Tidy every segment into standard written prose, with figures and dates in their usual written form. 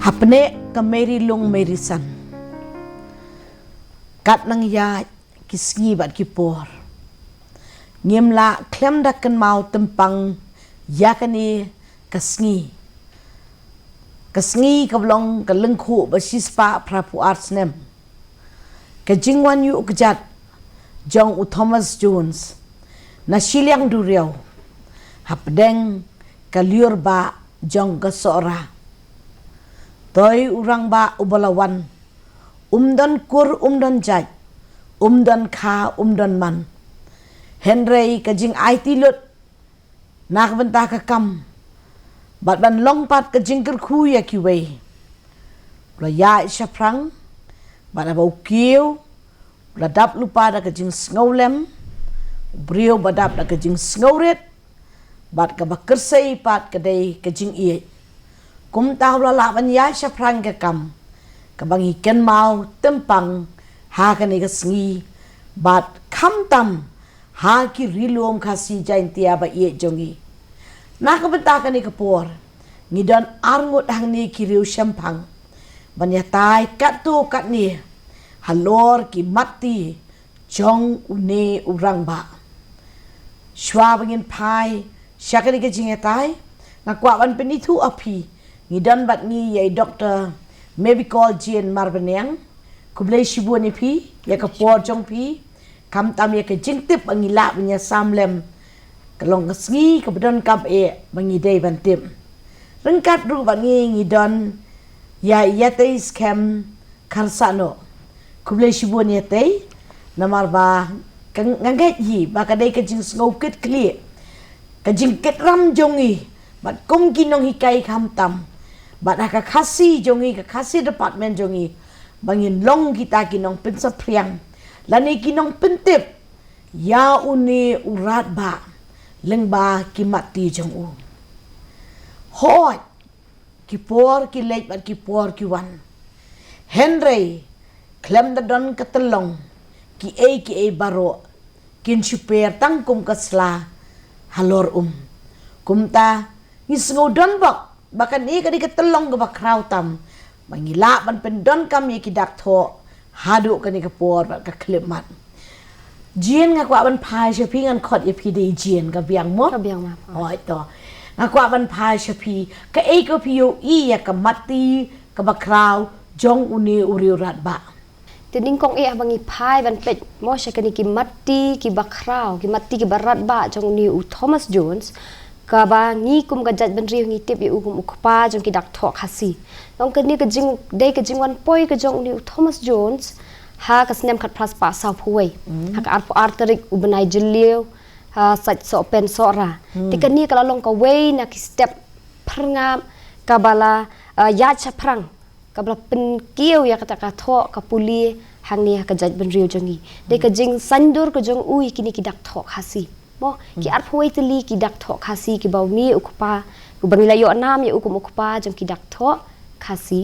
Hapne ka meri long meri san kat nang ya kisngi bat kipor ngem la klem dak kan mau tempang yakani kasngi kablong ka lengkhu ba sispa prapu artsnem ka jingwan yu kjat jong u Thomas Jones na siliang duriau hapdeng ka liur ba jong ka sora toy urang ba ubalawan umdon kur umdon jaj umdon kha umdon man Henry ka jing IT lut nak benta ka kam bat ban long pat ka jing ker khu ya ki we la ya shaprang bat ba kiu la dap lupa da ka jing snowlem brio badap da ka jing snowret bat ka bakersei pat ka dei ka jing ie kum tahu la ban ya shaprang ka kam ka bangi ken mau tempang ha ka ni ka sngi bat kham tam ha ki rilom khasi jain tia ba ie jongi na ka benta ka ni ka por ngidon arngut hang ni ki riu shampang banya tai kat tu kat ni halor ki mati jong une urang ba shwa bangin pai syakari ka jinge tai na kwa ban penitu api ngidon bat ni ye doktor maybe call jien marbeneng kublai shibu ni pi ya ka por jong pi kam tam ya ka jingtip angila banya samlem kalong ngi ka bedon kam bangi dei bantim rengkat ru bangi ngidon ya yate scam karsano kublai shibu ni yate namar ba nganget yi ba ka dei ka jing ngau kit kli ka jing ket ram jongi bat kum kinong hikai kam tam bat ka khasi jongi ka khasi department jongi bangin long kita kinong pensa priang lani kinong pentip ya uni urat ba leng ba kimati jong u hoi kipor ki leit bat kipor ki wan Henry klem da don katelong ki e baro kin super tangkum kasla halor kumta ngisngo don bak bakan ni kadi katelong ga bakraw tam mangila ban pendon kam ye kidak tho hadu kani kapor ka klimat jien nga kwa ban phai shapi ngan khot ye phi de jien ka biang mo oi to nga kwa ban phai shapi ka e ko phi yo i ya ka mati ka bakraw jong uni uriurat ba tining kong abangi phai ban pet mo shakani ki mati ki bakraw ki mati ki barat ba jong ni u Thomas Jones ka ba ngi kum ka jat ban riu ngi tip yu kum ukpa jong ki dak tho khasi nong ka ni ka jing dei ka jing wan poi ka jong ni Thomas Jones ha ka snem khat pras pa sa phuai ha ka arterik u banai jilio ha sach so pen so ra ti ka ni ka long ka wei na ki step phrngam ka bala ya cha phrang ka bala pen kieu ya ka ka tho ka puli hang ni ka jat ban riu jongi dei ka jing sandur ka jong ui kini ki dak tho khasi mo ki arphoi tli ki dak tho khasi ki baw mi ukpa ku bangila yo nam ye ukum ukpa jong ki dak tho khasi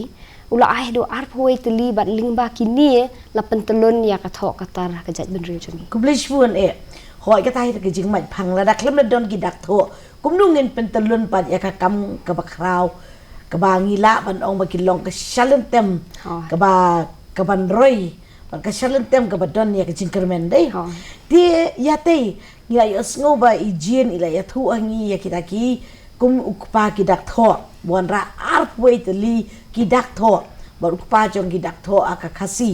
ula ai do arphoi tli bat lingba ki ni la pentelon ya ka tho katar ka jat ben riu jongi ku blish bun hoi ka tai ka jing mai phang la dak lem la don ki dak tho kum nu ngin pentelon pat ya ka kam ka bakraw ka bangila ban ong ba ki long ka shalen tem ka ban roi ban ka shalen tem ka badon ya ka jing kermen dei ti ya tei ila yo sngoba ijien ila ya thu angi ya kitaki kum ukpa ki dak tho bonra arpway tli ki dak tho bar ukpa jong ki dak tho aka khasi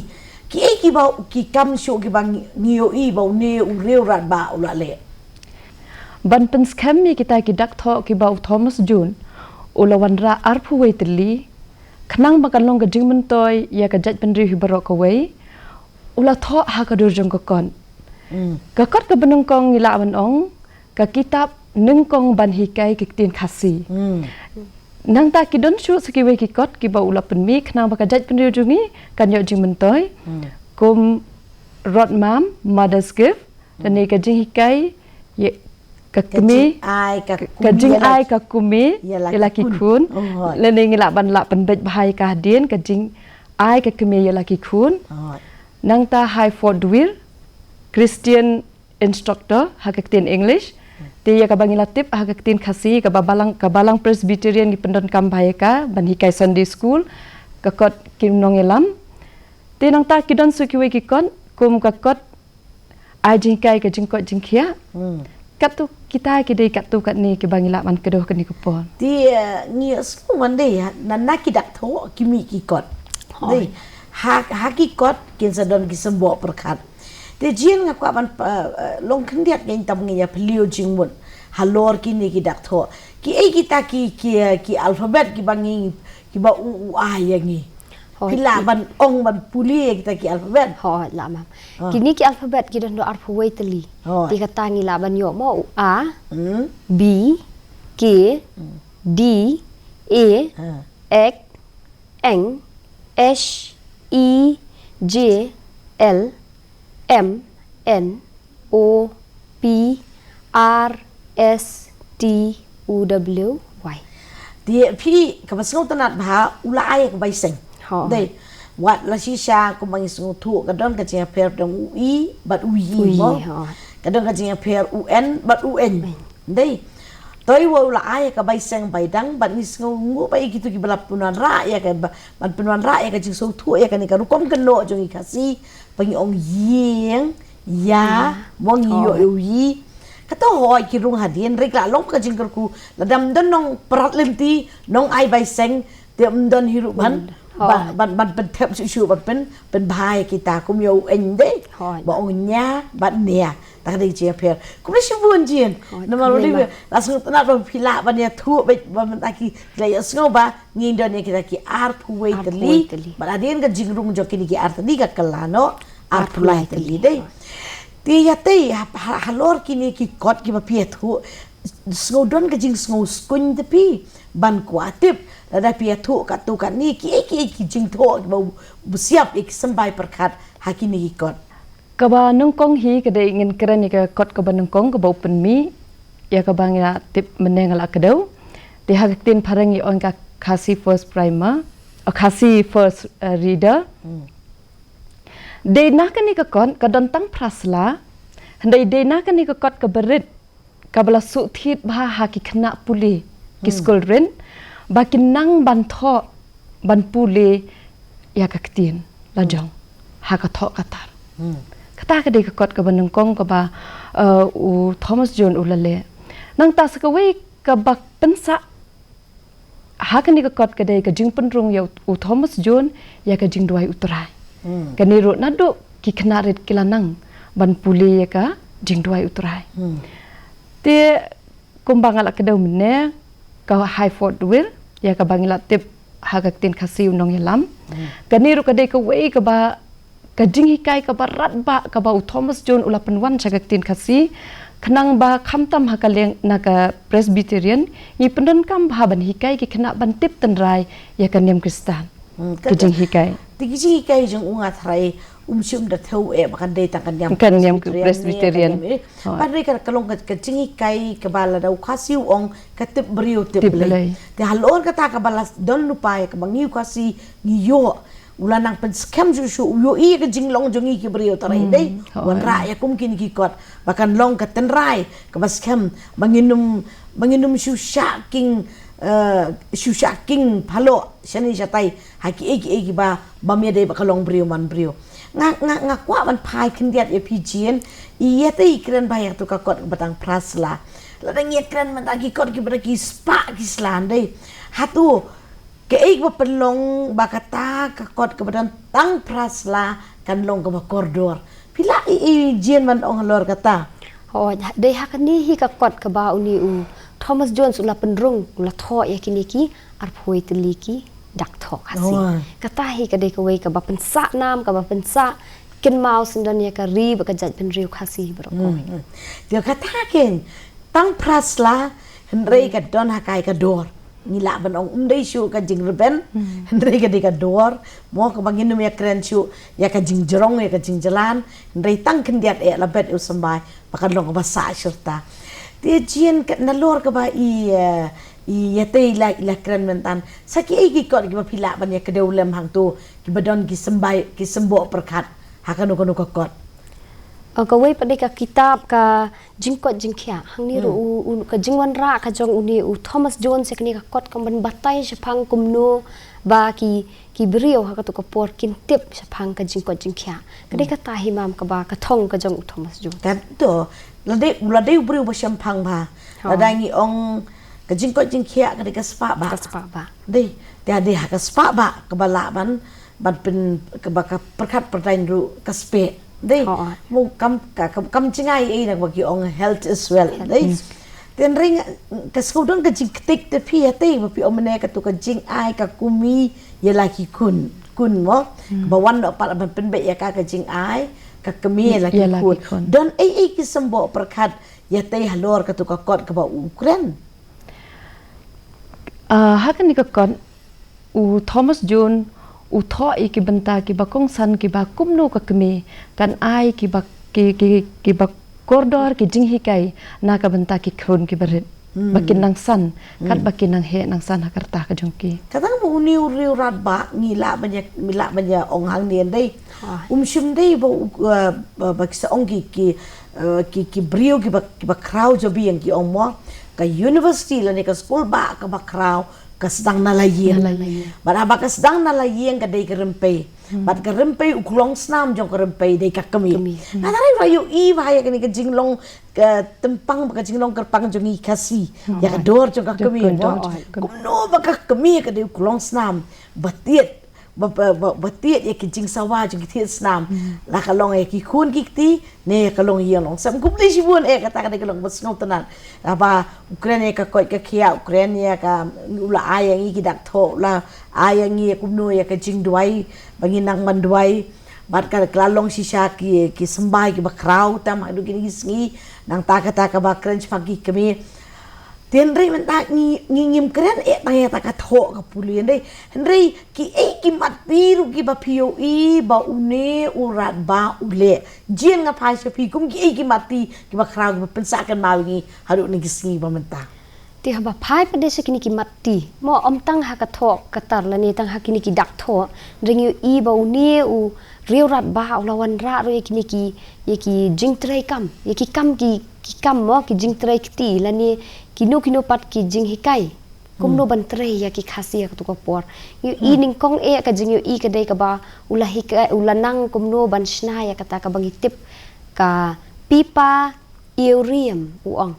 ki ba ki kam shu ki bang nio i ba ne u reu rat ba ula le ban pen scam mi kita ki dak tho ki ba Thomas Jun ula wanra arpway tli khnang ba kan long ka jingmen toy ya ka jat pen ri hi barok away ula tho ha ka dur jong ko kon ka kot ka benungkong ngila ban ong ka kitab nungkong ban hikai ki tin khasi nang ta ki don shu saki we ki kot ki ba ula pen mi khna ba ka jat pen riu jungi kan yo jing mentoy kum rod mam mother's gift dan ni ka jing hikai ye ka kumi ka jing ai ka kumi ye la ki khun le ni ngila ban la pen bej bahai ka din ka jing ai ka kumi ye la ki khun nang ta high for dwir Christian instructor hakaktin English Dia ka bangila tip hagatin khasi ka balang Presbyterian ki pendon kambai ka ban hikai Sunday school ka kot kim nongelam. Ti nang ta kidon sukiwe ki kon kum ka kot ai jingkai ka jingkot jingkhia. Katu kita kidai katu kat ni ki bangila man kedoh ka ni kupon. Ti ngi semua dei nana kidak tho kimi ki kot. Dei ha ki kot kin sadon ki sembo perkat. Ti jin ngak ban long kendiat ngi tam ngi ya pelio jingmun. Halor kini kidak tho. Ki kita ki alfabet ki bangi ki ba u a yangi. Pila ban ong ban puli kita ki alfabet. Ho la mam. Kini ki alfabet ki don do arfu waiteli. Ti kata ngi la ban yo mo a b k d e x n h e j l m n o p r s t u w y. Dia pi kabasngau tanat bha ulai ka baiseng. Dei wat la shisha ko mangi sungu thu kadon ka jinga per dong ui bat ui mo. Kadon ka jinga per un bat un. Dei toi wo ulai ka baiseng baidang bat ni sungu ngu bai gitu ki balap punan ra ya ka ban punan ra ya ka jing so thu ya ka ni ka rukom keno jong khasi pangi ong yeng ya mong yo yi kata hoi ki rung hadien rekla long ka jingkar ku ladam don nong prat lenti nong ai bai seng te don hiru ban ban tep su ban pen bai kita kum yo en de ba ong nya ban nia ta de je per kum si bun jin no ma ri la su na ba pila ban ya thu ba man ta ki la ya sngo ba ngi don kita ki art hu wait li ba adien ka jingrung jo ki ki art ni ka kalano art lai li de Dia tei halor kini ki kot ki papiet hu sngodon ka jing sngou skun tepi ban kuatip ada piet hu kat tu kat ni ki jing tho ki bau siap ik sampai perkat hakini ki kot ka ba nongkong hi ka dei ngin keren ni ka kot ka ba nongkong ka bau penmi ya ka bang ya tip menengala kedau ti hagatin parangi on ka khasi first primer khasi first reader Dei nak ni ka kon ka don tang prasla handai dei nak ni ka kot ka berit ka bala su thit bha ha ki khna puli ki skol ren ba ki nang ban tho ban puli ya ka ktin la jong ha ka tho ka tar kata ka dei ka kot ka ban kong ka ba u Thomas John ulale nang ta sa ka wei ka bak pensa ha ka ni ka kot ka dei ka jing penrung ya u Thomas John ya ka jing duai utrai Kaniro nado ki knarit kilanang ban puli ka jingduai utrai. Te kumbang ala kedau mene ka high fort wir ya ka bangila tip hagak tin khasi unong yalam. Kaniro kadai ka wei ka ba ka jinghikai ka barat ba ka ba Thomas John ula penwan hagak tin khasi kenang ba khamtam hakaleng naga Presbyterian ni pendon kam ba ban hikai ki kena ban tip tenrai ya ka nem Kristan. Ka jinghikai Tigi kai jeng ungat rai umsum da thau bakan dei tang kan yam Presbyterian padre ka kalong ka jingi kai ka bala da khasi ong ka tip brio tip le te halor ka ta ka bala don lupai ka bangi khasi ni yo ulanang pen scam ju yo I ka jinglong jongi ki brio tarai dei wan ra ya kum kin ki kot bakan long ka ten rai ka bas scam banginum shu shaking Shushaking palo shani shatai haki egi ba bamia de bakalong brio man brio nga kwa ban pai kendiat ya pijian iya te ikran bayar tu ka kot batang prasla la dang ikran man agi kot ki beraki spa ki slandai hatu ke ba pelong bakata ka kot ke batang tang prasla kan long ke bakordor pila I jien man ong lor kata oh dei hakani hi ka kot ka ba uni u Thomas Jones ula penrung ula tho ya kini ki arpoi teliki dak tho khasi kata hi ka dei ka wei ka ba pensa nam ka ba pensa kin mau sindon ya ka ri ba ka jat pen riu khasi bro ko dia kata ken tang prasla hendrei ka don hakai ka dor nila ban ong dei shu ka jing reben hendrei ka dei ka dor mo ka bangin ya kren shu ya ka jing jerong ya ka jing jalan hendrei tang kendiat la bet u sambai bakan long ba sa serta dia jian kat nalor ke ba I yate la keren mentan saki igi kot ki pila ban ya kedulem hang tu ki badon ki sembai ki sembo perkat hakan ko kot Kawai pada ka kitab ka jingkot jingkia hang ni ru ka jingwan ra ka jong uni Thomas Jones sekni ka kot ka ban batai sepang kumno ba ki brio ha ka to ka por kin tip sepang ka jingkot jingkia kadai ka tahi mam ka ba ka thong ka jong Thomas Jones kan to la dei brio ba sepang ba la dangi ong ka jingkot jingkia kadai ka spa ba dei dia ha ka spa ba ka bala ban pen ka ba ka perkat pertain ru ka spe dei mo kam chingai ai nak bagi ong health as well dei ten ring ka skudon ka jingtik te phi te ba pi omne ka tu ka jing ai ka kumi ye laki kun mo ba wan pa ban pen be ya ka jing ai ka kemi laki kun don ai ki sembo perkat ya te halor ka tu ka kot ka ba Ukraine hakan ni ka kon u Thomas Jones u Thoh ki benta ki bakong san ki ba kumno ka kemi kan ai ki ba ki ba kordor ki jing hikai na ka benta ki khon ki barit bakin nang san kat bakin nang he nang san hakarta ka jongki kadang mo uniu riu rat ba ngila banya ong hang nien dei shim dei ba ki sa ong ki brio ki ba crowd jo bi ang ki ong mo ka university la ne ka school ba ka ba crowd kasdang nalayeng baraba kasdang nalayeng ka day karempay bat karempay ukulong snam jong karempay day kakami nanari rayo bahaya kani ka jinglong tempang ka jinglong kerpang jong Khasi ya ka dor jong kakami kumno ba kakami ka day ukulong snam batiet ya ki jing sawa jong ki snam la kalong ya ki kun ki ne kalong yelong sam kumli sibun kata ka kalong basngau tanan aba Ukraine ka koi ka khia Ukraine ka ula ayang ki dak Thoh la ayang ye kumno ya ka jing duai banginang manduai bat ka klalong sisa ki sembai ki bakrau tam adu ki ngi nang ta ka ba crunch pagi kami tenri mentak ngim keren tanya tak Thoh ka pulian dei henry ki mati ru ki ba POE ba une urat ba ule jien nga phai sepi kum ki mati ki ba khrau ba pensakan mawi haru ni gisngi ba mentak ti haba phai pade se kini ki mati mo om tang ha ka Thoh katar la ni tang ha kini ki dak Thoh ring yu ba une u riu rat ba lawan ra ru kini ki jing trai kam ki kam mo ki jing trai kti la ni kino pat ki jing hikai kumno ban trai ya ki Khasi ya tu ka por yu ning kong ka jing yu ka dei ka ba ula hikai ulanang kumno ban shna ya kata ka bangi tip ka pipa eurium uang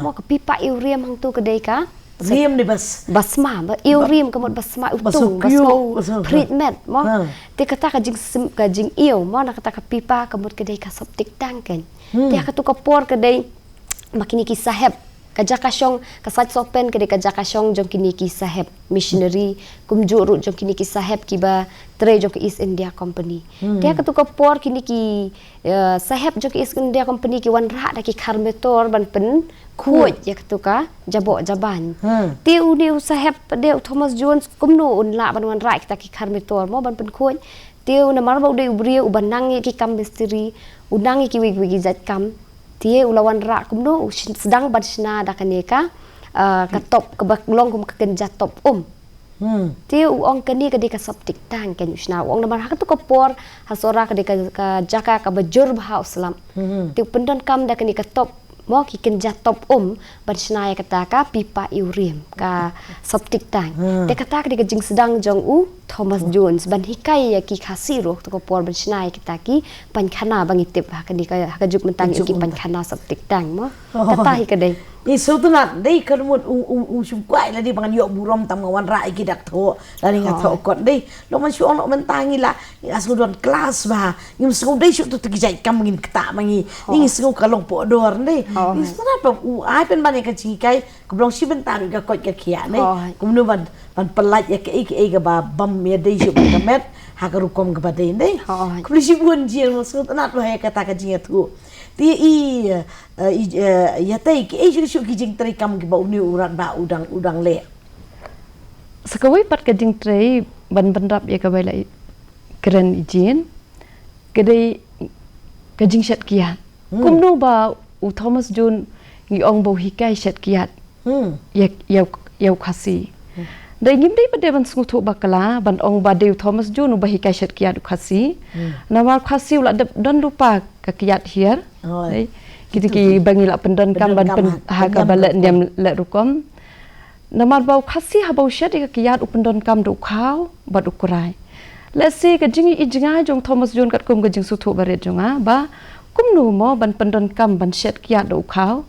mo ka pipa eurium hang tu ka dei ka Riam ni basma ba eurium ka mod basma utung basma treatment mo te kata ka jing mo na kata ka pipa ka mod ka dei ka septic tank kan te ka tu ka por ka dei makini ki saheb kajakashong kasat sopen kede kajakashong jong kini ki saheb missionary kumjuru jong kini ki saheb ki ba tre jong ki East India Company dia ketuka por kini ki saheb jong ki East India Company ki wan ra da ki kharmetor ban pen khuoj ya ketuka jabo jaban ti uni saheb de Thomas Jones kumno unla ban wan ra kita ki kharmetor mo ban pen khuoj ti una marbo de ubri ubanang ki kam misteri unang ki wigi zat kam tie ulawan ra kumno sedang badsna da kaneka katop kebaklong kum kekenja top tie uang kani ka ka septic tank kan usna uang namar ha tu kopor hasora ka ka jaka ka bajur bha uslam tie pendon kam da kani ka top mo ki kenja top badsna ya kata ka pipa eurium ka septic tank te kata ka jing sedang jong Thomas Jones ban hikai ya ki Khasi ro to por badsna ya kita ki pankhana bangitip ha kani ka juk mentang ki pankhana septic tank mo kata hi ka dei isu tu nak dei kermut sum kwai la di bangan yok burom tam ngawan rai ki dak Thoh la ni ngat Thoh kot dei lo man syong lo mentangi la asudon kelas ba ngim sung dei syuk tu ki jai kam ngin kta mangi ni sung kalong po dor dei isu na pa ai pen ban ka chi kai kublong si bentar ka kot ka khia nei kumnu ban pelat ya ke ga ba bam ya dei syuk ka met ha ka rukom ka ba dei dei kubli si bun ji mo su na ba ya kata ka ji tu ti ya tai ki syuk ki jing tri kam ki ba uni urat ba udang le sakawai pat ka jing tri ban rap ya ka bai lai keren ijin kedai ka jing shat kiat kumno ba u Thomas Jones ngi ong bo hikai shat kiat ya Khasi Dai ngim dai pada ban sungtu bakala ban ong badeu Thomas Jun ubahi kai shat kiat khasi. Nawar khasi ula don lupa ka kiat hier. Dai kita ki bangila pendon kam ban pen ha ka balat diam la rukom. Namar bau khasi ha bau shat ka kiat upendon kam du khau bad ukurai. Let's say ka jingi ijinga jong Thomas Jun kat kum ka jing sutu baret jonga ba kum nu mo ban pendon kam ban shat kiat du khau.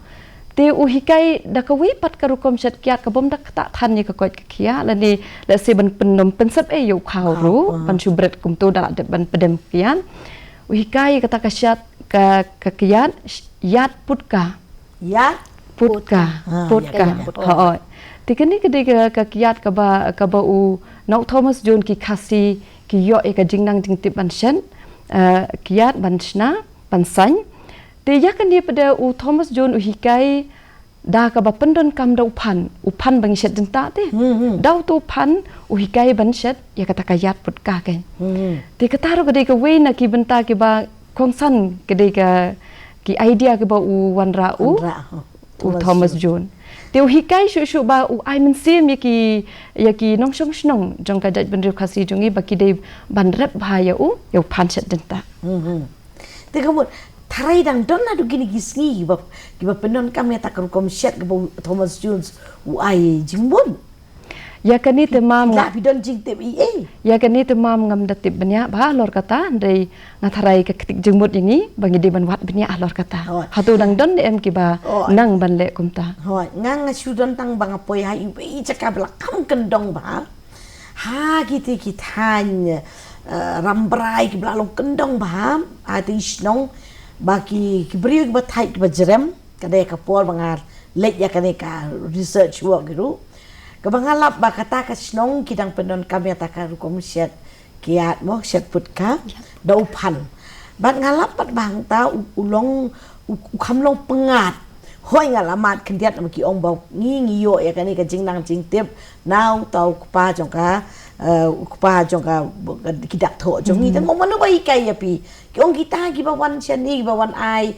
Te uhikai dakawi pat karukom shat kiat kabom dak tak than ni ka koit ka kia lani la se ban penom pensep yo khau ru ban subret kum tu dal ban pedem kian uhikai kata ka shat ka kiat yat putka putka ha te kini kede ka kiat ka ba u nau Thomas Jun ki khasi ki yo e ka jingnang jing tip ban shen kiat ban sna ban san te yakan dia pada u Thomas Jun uhikai da ka ba pendon kam da upan bang shet jenta te dau tu pan uhikai ban shet ya kata kayat put ka kan te kata ro gede ka we na ki benta ki ba kongsan gede ka ki idea ki ba u wanra u Thomas Jun te uhikai shu ba u ai men sim ya ki nong shong snong jong ka jat benri khasi jongi ba ki de ban rep ba ya u yo pan shet jenta te kamu Tarai dang don na gini gisngi giba penon kami tak rukom shet giba Thomas Jones uai jimbon ya kani temam la bidon jing tep ya kani temam ngam datip benya ba lor kata ndai ngatarai ka ketik jengmut ini bangi di ban wat benya lor kata hatu dang don em kiba nang ban le kumta hoi ngang sudon tang bang apoi hai wi cakap la kam kendong ba ha kita tanya rambrai ki blalong kendong ba ati snong baki kibri ba thai ba jerem kade ka por bangar lek ya kade ka research work gitu ka bangalap ba kata ka snong kidang pendon kami ta ka rukom shet kiat mo shet putka dau pan ban ngalap pat bang ta ulong kamlong pengat hoi ngalamat kendiat am ki ong bau ngi yo ya kani ka jingnang jing tip now tau pa jong ka pa jong ka kidak tho jong ni tang manu bai kai ya pi ki ong kita ki ba wan chen ni ba wan ai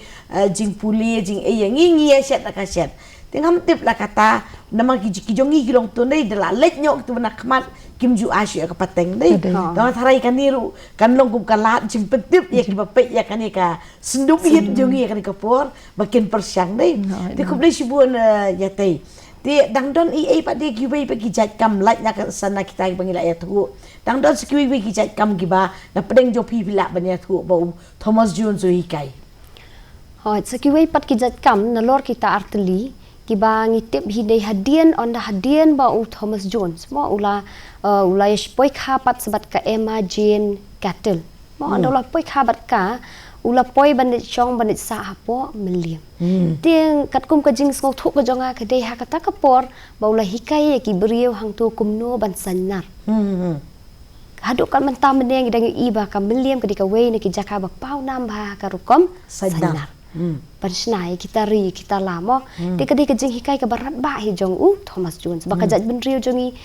jing puli jing e ngi set ka set tingam tip la kata nama ki jong ngi long tu nei de la lek nyok tu nak mat kim ju asyu ka pateng dei dong tharai kan niru kan long kum kalat jing petip ya ki ba pe ya kan ka sendup hit jong ya kan ka por makin persyang dei ti kup dei sibun ya tei ti dang don e pa de ki wei pa ki jat kam lak na sana kita pangila ya tu dang don skiwi wei ki jat kam ki ba na pedeng jo pi pila banya tu bau Thomas Jones zo hikai hoi skiwi pat ki jat kam na lor kita arteli ki ba ngitip hi dei hadian on da hadian ba u Thomas Jones mo ula poi kha pat sabat ka Emma Jane Cattle mo ula poi kha bat ka ula poi bandit chong bandit sa hapo meliam tiang kat kum ka jing skong thuk ka jonga ka dei ha ka ta ka por ba ula hikai ki beriau hang tu kumno ban sanar haduk kan mentah meneng dang iba ka meliam ka di ka we ne ki jaka ba pau nam ba ka rukom sanar Pansnai kita ri kita lamo te kadi kajing hikai ka barat ba hi jong u Thomas Jones ba kajat ben riu jongi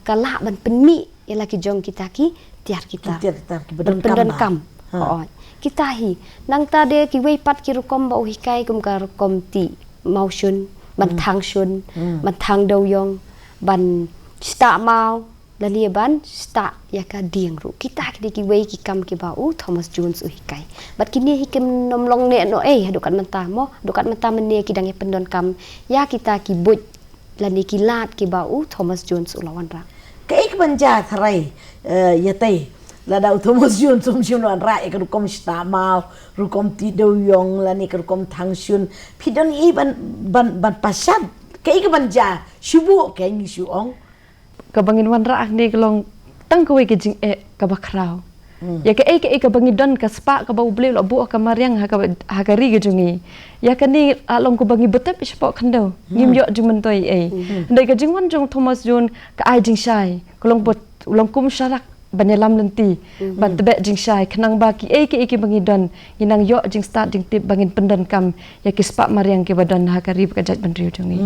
kala ban penmi ila ki jong kita ki tiar kita ben kam kita hi nang ta de ki wei pat ki rukom ba hikai kum ka rukom ti mau shun ban thang shun ban thang do yong ban sta mau lali ban sta ya ka dieng ru kita ki wei ki kam ki ba u Thomas Jones u hikai bat kini hikem nomlong ne no hadukan mentah mo dukat mentah mene ki dang pendon kam ya kita ki buj lani ki lat ki ba u Thomas Jones u lawan ra ka ik banja tharai ya tei la da Thomas Jones som shun wan ra ka rukom sta mau rukom ti do yong lani ka rukom thang shun pidon i ban pasad ka ik banja shubu ka ngi shu ong kabangin wan ra ni kelong tang ko ke jing ka bakrau ya ke ka bangin don ka spa ka bau ble lo bu ka mariang ha ka ri ge jungi ya ka ni along ko bangi betep ispo khando ngim yo jumen toi ndai ka jing wan jong Thomas Jones ka ai jing shai kolong bot long kum sharak banyalam lenti ban tebe jing shai khnang ba ki ke bangi don inang yo jing start jing tip bangin pendan kam ya ki spa mariang ke badan ha ka ri ka jat ban riu jungi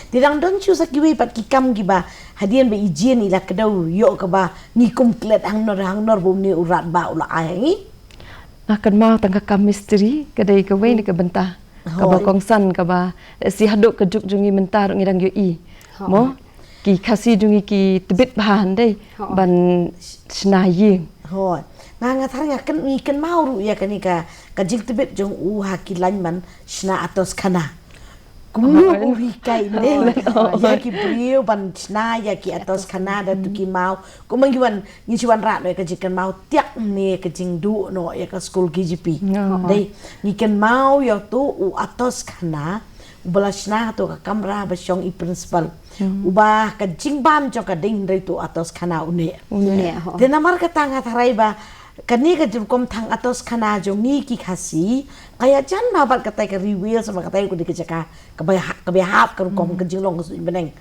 tidang don chu sak giwe pat ki kam gi ba hadian be ijien ila kedau yo ka ba ni kum klet hang nor bum ni urat ba ula ai akan mau tangka kam misteri kedai ka we ni ka bentah ka ba kongsan ka ba si haduk ke juk jungi mentar ngirang yo i mo ki khasi jungi ki tebit bahan dei ban snayi hoi nga thar nga kan mi kan mau ru ya kanika ka jing tebit jong haki lan man sna atos khana kumnu uhi kai ne ya ki brio ban sna ya ki atos khana da tu ki mau kumang giwan ni chiwan ra no ka jikan mau tiak ne ka jing du no ya ka school KGP dei ni kan mau ya tu atos khana bala sna to ka kamra ba syong i principal ubah ka jing bam jo ka ding dei tu atos khana une de namar ka tanga tharai ba kani ka jum thang atos khana jo ni ki khasi kaya jan ma bat katai ka reveal sama katai ku dikejaka ka ba hap ka kom ka jinglong ka beneng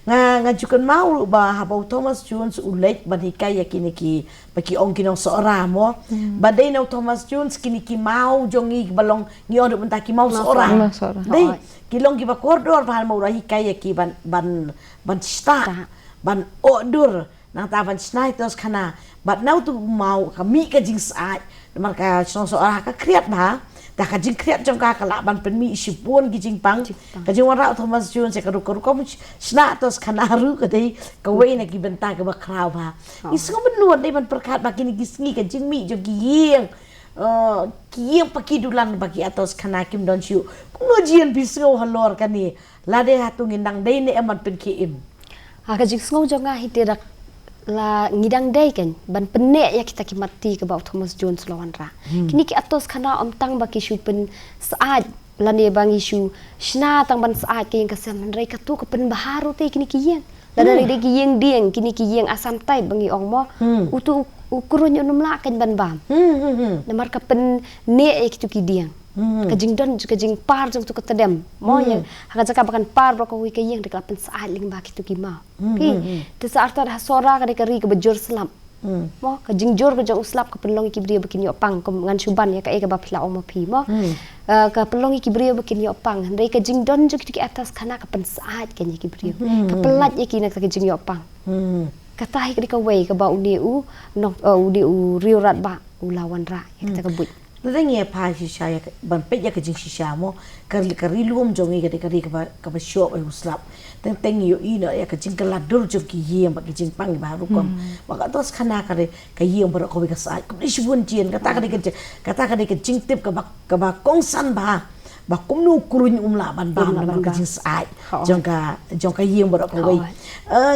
nga jukan mau ba habau Thomas Jones ulek ban hikai yakini ki baki ong kinong seorang mo badai no Thomas Jones kini ki mau jongi balong ni on bentar ki mau seorang dei kilong ki ba koridor bahal mau hikai ki ban sta ban odur nang tavan snai tos khana bat nau tu mau kami ka jing sai marka seorang ka kriat ba ta ka jing kriat jong ka kala ban pen mi sipun ki jing pang ka jing wara Thomas Jones ka ru ko sna tos khana ru ka dei ka wei na ki benta ka ba kraw ba isu benut dei ban perkat ba kini gisngi ka jing mi jo gieng kieng pakidulan bagi atos khana kim don chu kuno jian bisngo halor kani lade hatung indang dei ne aman pen ki im ka jing sngo jonga hitirak la ngidang day kan ban penne ya kita ki mati ke bau Thomas Jones lawan ra kini ki atos khana tang ba ki shu pen saat lane bang isu shna tang ban saat ki yang kasam rai ka tu ke pen baharu te kini ki yang la dari de ki yang dieng kini ki yang asam tai bangi ong mo utu ukurun yunum la kan ban bam namar ka pen ne ya ki tu ki dieng ka jing don ka jing par jong tu ka tedem mo yang ha ka bakan par bro ko wi ka yang de ka pen saat ling ba ki tu ki ma pi te saat ta sora ka de ka ri ka bejur selam mo ka jing jor ka jong uslap ka penlong ki bria bikin yo pang ko ngan suban ya ka e ka ba phla om pi mo ka penlong ki bria bikin yo pang ndai ka jing don jong ki atas khana ka pen saat ka ni ki bria ka pelat ya ki na ka jing yo pang ka tai ka wei ka ba uni u nok udi u riu rat ba u lawan ra ya ka but Ndengi pa shisha ya ban pe ya ka jing shisha mo kari luom jongi ka kari ka ba shop e uslap teng yo ina ya ka jing kala dur jo ki yem ba ki jing pang ba ru kom ba ka tos khana ka ka yem ba ko ka sa ko ni shibun tien ka ta ka jing tip ka ba kong san ba kum nu kurun la ban ka jing sai jong ka yem ba ko wei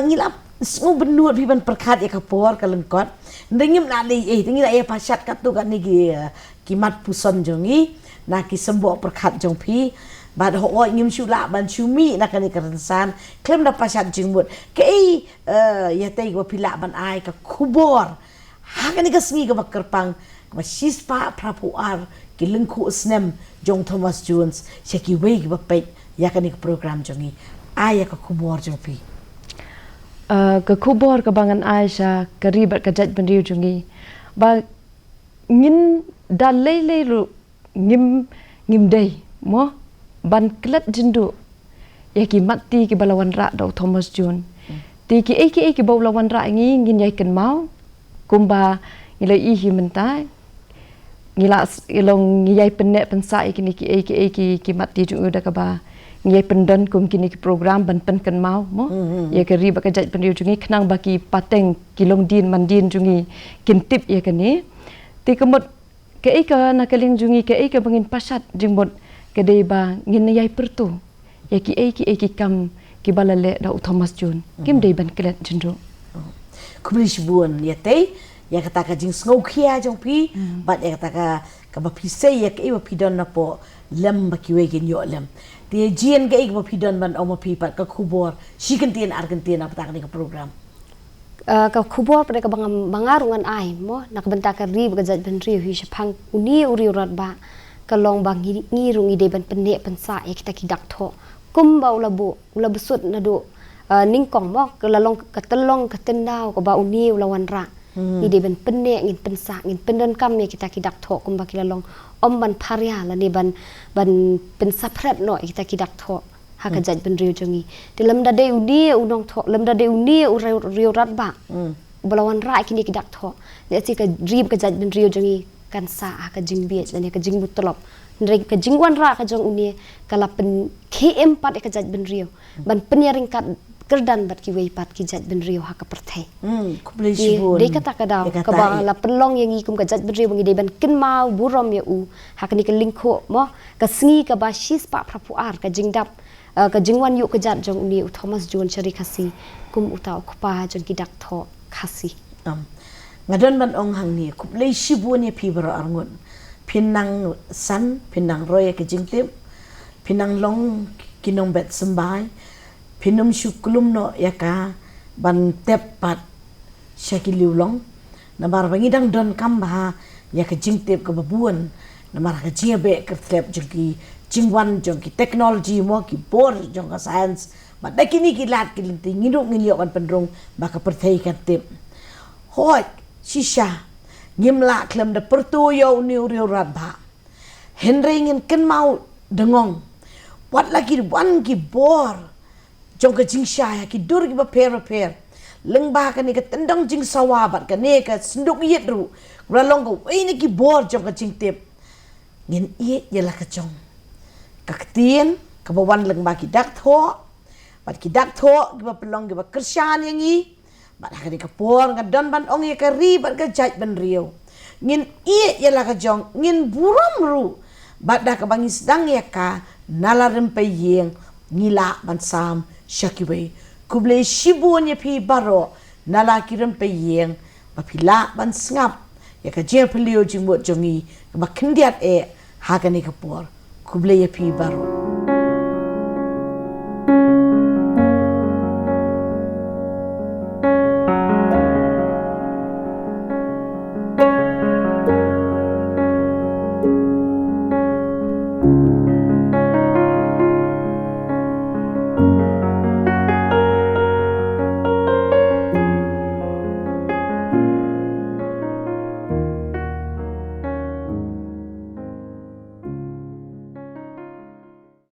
ngilap ngo benut bi ban perkat ya ka por ka lengkot ndengim na le tingi la ya pasat ka tu ka ni ki mat puson jongi na ki sembo perkat jong pi bad ho ngim shula ban chumi na kani karansan klem da pasat jingmut ke ya tai go pila ban ai ka khubor ha kani ka sngi ka bakarpang ma shispa prapuar ki lengku snem jong Thomas Jones se ki wei ba pe ya kani program jongi ai ka khubor jong pi ke khubor ke bangan Aisyah ke ribat ke jaj benriu jungi ba ngin da lei ru ngim dei mo ban klet jindu ya ki mati ki balawan ra do Thomas Jones ti ki ki balawan ra ngi ngin yai kan mau kumba ngilai i hi mentai ngila ilong ngiyai penne pensai kini ki mati jungu da ka ba ngiyai pendan kum kini ki program ban pen kan mau mo ya ka riba ka jaj penriu jungi khnang baki pateng kilong din mandin jungi kin tip ya kani ti kemot ke ka na kaling jungi ke ka bangin pasat jingbot ke dei ba ngin yai pertu ya ki kam ki balale da Thomas Jones kim dei ban klet jindu kublish buon ya tei ya kata ka jing sngo khia jong pi bat ya kata ka ba pi se ya ke ba pi don na po lem ba ki we gen yo lem ti jien ke ba pi don ban om pi pat ka khubor shikentin Argentina pa ka program ka khubor pada ka bangarungan ai mo nakabenta ka ri ga jaj ben ri hi shapang uni uri rat ba ka long bang ngirung ide ban penne pensa ek ta ki dak tho kum ba ula sut na do ningkong mo ka lalong ka telong ka tendau ka ba uni ulawan ra ide ban penne ngin pensa ngin pendon kam ne kita ki dak tho kum ba ki lalong om ban pharia la ni ban pensa pret no kita ki dak tho ha ka jaj ben riu jongi ti lam da de uni unong tho lam da de uni u riu rat ba balawan ra kini ki dak tho le si ka rib ka jaj ben riu jongi kan sa ha ka jing bi le ka jing butlop ndre ka jing wan ra ka jong uni kala pen km pat ka jaj ben riu ban penyaring kat kerdan bat ki weipat ki jat ben rio haka perthai kublai shibun dia kata kadau ka ba la pelong yang ikum ka jat ben rio ngi de ban kin mau burom ya u haka ni ka lingkho mo ka sngi ka ba shis pa prapu ar ka jingdap ka jingwan yu ka jat jong ni Thomas John Chari Khasi kum utau khpa jon ki dak Thoh Khasi ngadon ban ong hang ni kublai shibun ye pi baro arngun pinang san pinang roy ka jingtip pinang long kinong bet sembai pinum syuklum no yaka ban tepat syakiliu long namar bangidang don kamba yaka jingtip ka babuan namar ka jiabe ka tlep jongki jingwan jongki teknologi mo ki bor jong ka science ba kini ki lat ki linti ngiduk ngilio kan pendrong baka perthai kan tip hoi shisha ngimla klem da pertuyo ni uriu radba henry ngin ken mau dengong wat lagi wan ki bor jong ka jing sha ki dur ki ba per leng ba ka ni ka tendang jing sawabat ka ne ka senduk yet ru ralong ko ini ki bor jong ka jing tip ngin i yela ka jong ka ktien ka ba wan leng ba ki dak Thoh bat ki dak Thoh ki ba pelong ki ba kershan yang i bat ka ni ka por ngadon ban ong ye ka ri bat ka jaj ban rio ngin i yela ka jong ngin buram ru bat da ka bangi sedang ya ka nalarem pe yeng ngila ban sam shakiwe kuble shibun ye pi baro nala kirem pe yeng ba pila ban sngap ya ka je pelio jingmot jongi ba khendiat e ha ka ni ka por kuble ye pi baro